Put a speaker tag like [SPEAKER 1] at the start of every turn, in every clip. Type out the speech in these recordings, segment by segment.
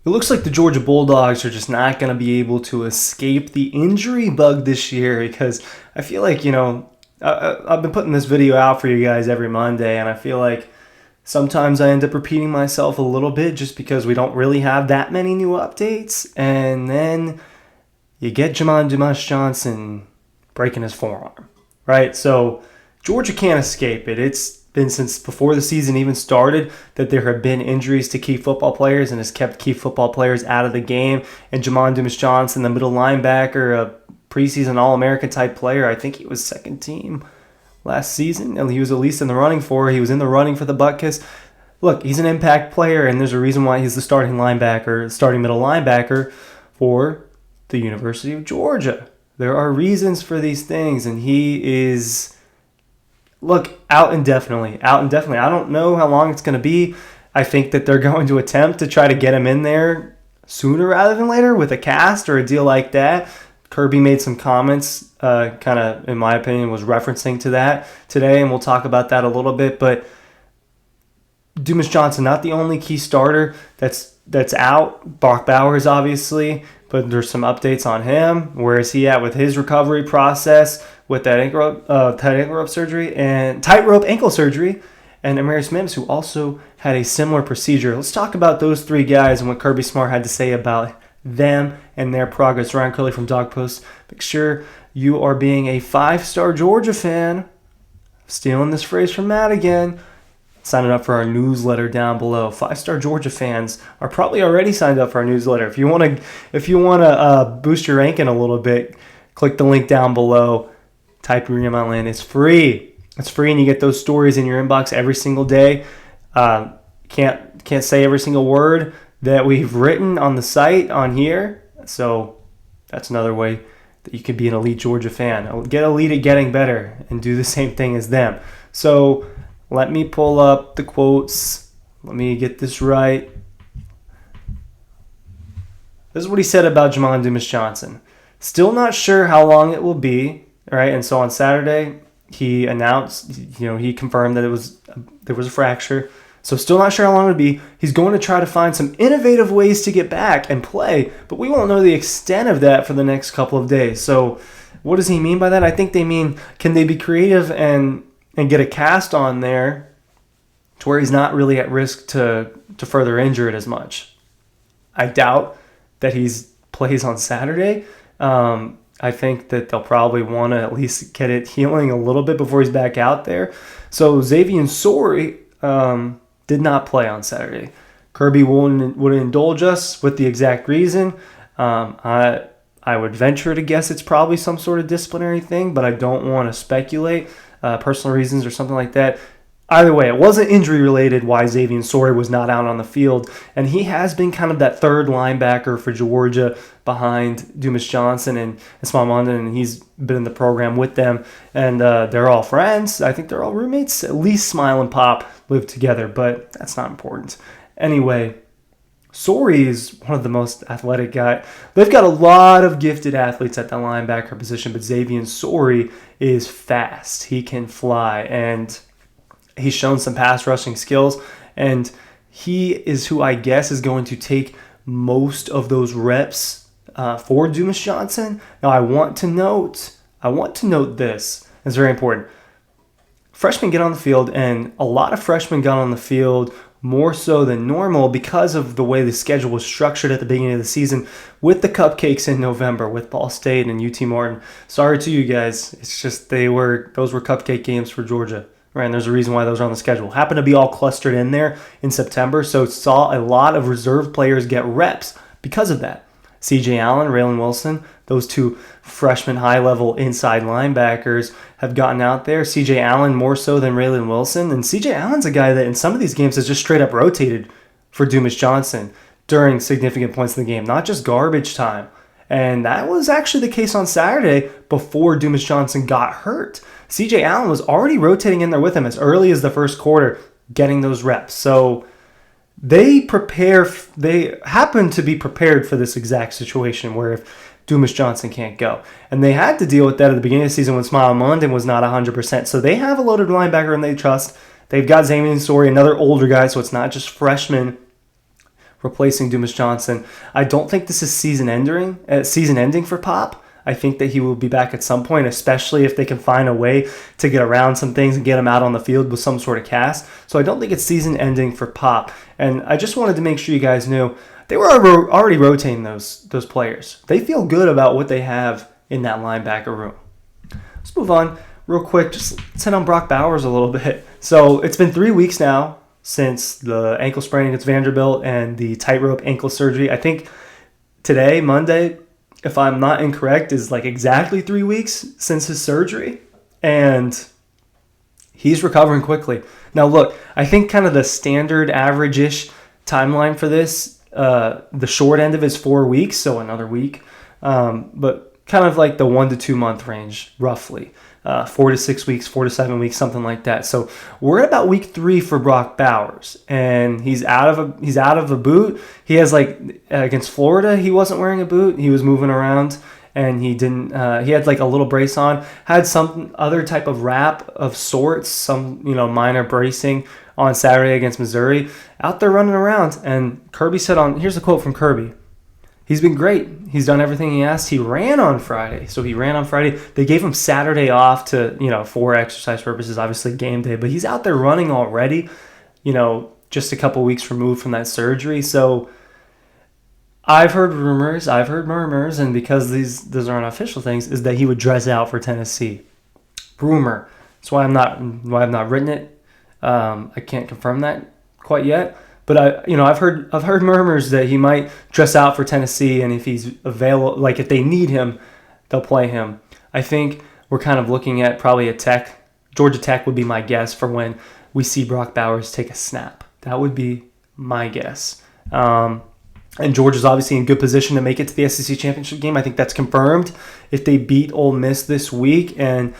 [SPEAKER 1] It looks like the Georgia Bulldogs are just not going to be able to escape the injury bug this year because I feel like, I've been putting this video out for you guys every Monday, and I feel like sometimes I end up repeating myself a little bit just because we don't really have that many new updates, and then you get Jamon Dumas-Johnson breaking his forearm, right? So Georgia can't escape it. It's been since before the season even started that there have been injuries to key football players and has kept key football players out of the game. And Jamon Dumas-Johnson, the middle linebacker, a preseason All-American type player, I think he was second team last season, and he was at least in the running for it. He was in the running for the Butkus. Look, he's an impact player, and there's a reason why he's the starting middle linebacker for the University of Georgia. There are reasons for these things, and he is... Look, out indefinitely. I don't know how long it's going to be. I think that they're going to attempt to try to get him in there sooner rather than later with a cast or a deal like that. Kirby made some comments, kind of, in my opinion, was referencing to that today, and we'll talk about that a little bit. But Dumas-Johnson, not the only key starter that's out. Brock Bowers, obviously, but there's some updates on him. Where is he at with his recovery process with that tightrope ankle surgery, and Amarius Mims, who also had a similar procedure. Let's talk about those three guys and what Kirby Smart had to say about them and their progress. Ryan Curley from Dawg Post. Make sure you are being a 5-star Georgia fan. Stealing this phrase from Matt again. Signing up for our newsletter down below. 5-star Georgia fans are probably already signed up for our newsletter. If you want to boost your ranking a little bit, click the link down below. Type your email in. It's free. It's free, and you get those stories in your inbox every single day. Can't say every single word that we've written on the site on here. So that's another way that you can be an elite Georgia fan. Get elite at getting better and do the same thing as them. So let me pull up the quotes. Let me get this right. This is what he said about Jamon Dumas-Johnson. Still not sure how long it will be. All right, and so on Saturday, he announced, he confirmed that there was a fracture. So still not sure how long it would be. He's going to try to find some innovative ways to get back and play, but we won't know the extent of that for the next couple of days. So what does he mean by that? I think they mean, can they be creative and get a cast on there to where he's not really at risk to further injure it as much? I doubt that he plays on Saturday. I think that they'll probably want to at least get it healing a little bit before he's back out there. So Zam Sor did not play on Saturday. Kirby would indulge us with the exact reason. I would venture to guess it's probably some sort of disciplinary thing, but I don't want to speculate. Personal reasons or something like that. Either way, it wasn't injury-related why Zam Sor was not out on the field, and he has been kind of that third linebacker for Georgia behind Dumas-Johnson and Small London, and he's been in the program with them, and they're all friends. I think they're all roommates. At least Smile and Pop live together, but that's not important. Anyway, Sori is one of the most athletic guys. They've got a lot of gifted athletes at the linebacker position, but Zam Sori is fast. He can fly, and he's shown some pass rushing skills, and he is who I guess is going to take most of those reps for Dumas-Johnson. Now, I want to note this. It's very important. Freshmen get on the field, and a lot of freshmen got on the field more so than normal because of the way the schedule was structured at the beginning of the season with the cupcakes in November with Ball State and UT Martin. Sorry to you guys. It's just those were cupcake games for Georgia. Right, and there's a reason why those are on the schedule. Happened to be all clustered in there in September, so saw a lot of reserve players get reps because of that. C.J. Allen, Raylan Wilson, those two freshman high-level inside linebackers have gotten out there. C.J. Allen more so than Raylan Wilson, and C.J. Allen's a guy that in some of these games has just straight up rotated for Dumas-Johnson during significant points in the game, not just garbage time. And that was actually the case on Saturday before Dumas-Johnson got hurt. C.J. Allen was already rotating in there with him as early as the first quarter, getting those reps. So they happen to be prepared for this exact situation where if Dumas-Johnson can't go. And they had to deal with that at the beginning of the season when Smile London was not 100%. So they have a loaded linebacker and they trust. They've got Zam Sor, another older guy, so it's not just freshmen replacing Dumas-Johnson. I don't think this is season ending for Pop. I think that he will be back at some point, especially if they can find a way to get around some things and get him out on the field with some sort of cast. So I don't think it's season ending for Pop. And I just wanted to make sure you guys knew they were already rotating those players. They feel good about what they have in that linebacker room. Let's move on real quick. Just let's hit on Brock Bowers a little bit. So it's been 3 weeks now since the ankle sprain against Vanderbilt and the tightrope ankle surgery. I think today, Monday, if I'm not incorrect, is like exactly 3 weeks since his surgery. And he's recovering quickly. Now, look, I think kind of the standard average-ish timeline for this, the short end of it is 4 weeks, so another week. But kind of like the 1 to 2 month range, roughly. 4 to 6 weeks, 4 to 7 weeks, something like that. So we're at about week 3 for Brock Bowers, and he's out of a boot. He has against Florida, he wasn't wearing a boot. He was moving around, and he didn't. He had like a little brace on. Had some other type of wrap of sorts, some minor bracing on Saturday against Missouri. Out there running around, and Kirby said here's a quote from Kirby. He's been great. He's done everything he asked. He ran on Friday. So he ran on Friday. They gave him Saturday off for exercise purposes, obviously game day. But he's out there running already, just a couple weeks removed from that surgery. So I've heard rumors, I've heard murmurs, and because those aren't official things, is that he would dress out for Tennessee. Rumor. That's why I've not written it. I can't confirm that quite yet. But I've heard murmurs that he might dress out for Tennessee, and if he's available, like if they need him, they'll play him. I think we're kind of looking at probably Georgia Tech would be my guess for when we see Brock Bowers take a snap. That would be my guess. And Georgia's obviously in good position to make it to the SEC championship game. I think that's confirmed if they beat Ole Miss this week, and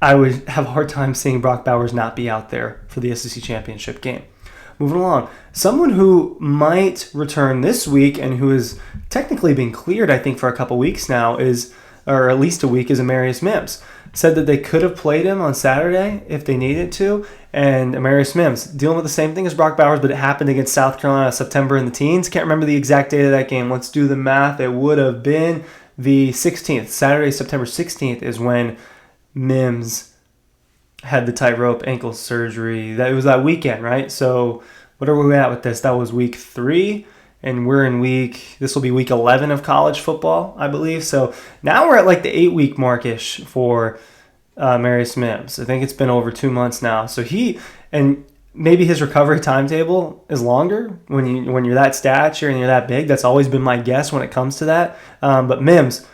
[SPEAKER 1] I would have a hard time seeing Brock Bowers not be out there for the SEC championship game. Moving along, someone who might return this week and who has technically been cleared, I think, for a couple weeks now or at least a week, is Amarius Mims. Said that they could have played him on Saturday if they needed to. And Amarius Mims, dealing with the same thing as Brock Bowers, but it happened against South Carolina September in the teens. Can't remember the exact date of that game. Let's do the math. It would have been the 16th. Saturday, September 16th is when Mims had the tightrope ankle surgery. It was that weekend, right? So what are we at with this? That was week 3, and we're in this will be week 11 of college football, I believe. So now we're at like the 8-week markish for Amarius Mims. I think it's been over 2 months now. So and maybe his recovery timetable is longer when you're that stature and you're that big. That's always been my guess when it comes to that. But Mims,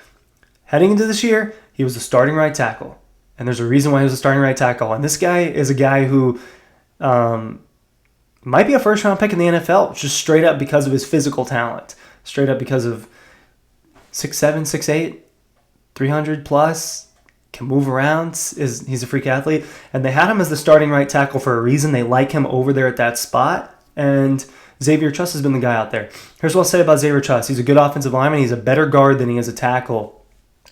[SPEAKER 1] heading into this year, he was the starting right tackle. And there's a reason why he was a starting right tackle. And this guy is a guy who might be a first-round pick in the NFL, just straight up because of his physical talent. Straight up because of 6'7", 6'8", 300+, can move around. He's a freak athlete. And they had him as the starting right tackle for a reason. They like him over there at that spot. And Xavier Truss has been the guy out there. Here's what I'll say about Xavier Truss. He's a good offensive lineman. He's a better guard than he is a tackle.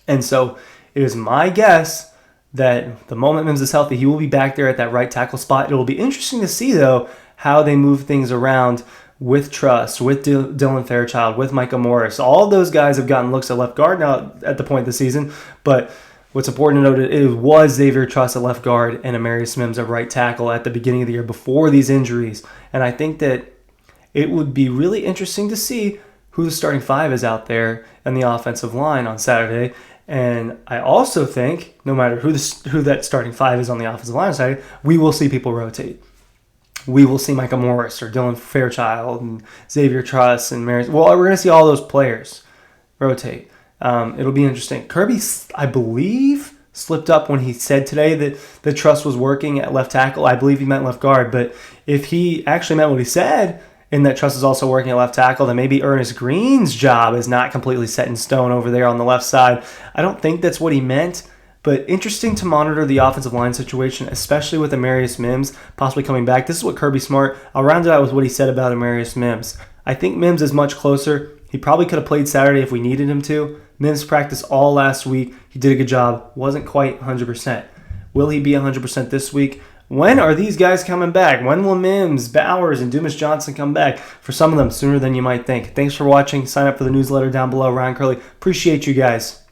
[SPEAKER 1] And so it is my guess that the moment Mims is healthy, he will be back there at that right tackle spot. It will be interesting to see, though, how they move things around with Truss, with Dylan Fairchild, with Micah Morris. All those guys have gotten looks at left guard now at the point of the season. But what's important to note, it was Xavier Truss at left guard and Amarius Mims at right tackle at the beginning of the year before these injuries. And I think that it would be really interesting to see who the starting 5 is out there in the offensive line on Saturday. And I also think, no matter who that starting 5 is on the offensive line side, we will see people rotate. We will see Micah Morris or Dylan Fairchild and Xavier Truss and Marius. Well, we're going to see all those players rotate. It'll be interesting. Kirby, I believe, slipped up when he said today that Truss was working at left tackle. I believe he meant left guard. But if he actually meant what he said, in that Truss is also working at left tackle, then maybe Ernest Green's job is not completely set in stone over there on the left side. I don't think that's what he meant, but interesting to monitor the offensive line situation, especially with Amarius Mims possibly coming back. This is what Kirby Smart, I'll round it out with what he said about Amarius Mims. I think Mims is much closer. He probably could have played Saturday if we needed him to. Mims practiced all last week. He did a good job. Wasn't quite 100%. Will he be 100% this week? When are these guys coming back? When will Mims, Bowers, and Dumas-Johnson come back? For some of them, sooner than you might think. Thanks for watching. Sign up for the newsletter down below. Ryan Curley. Appreciate you guys.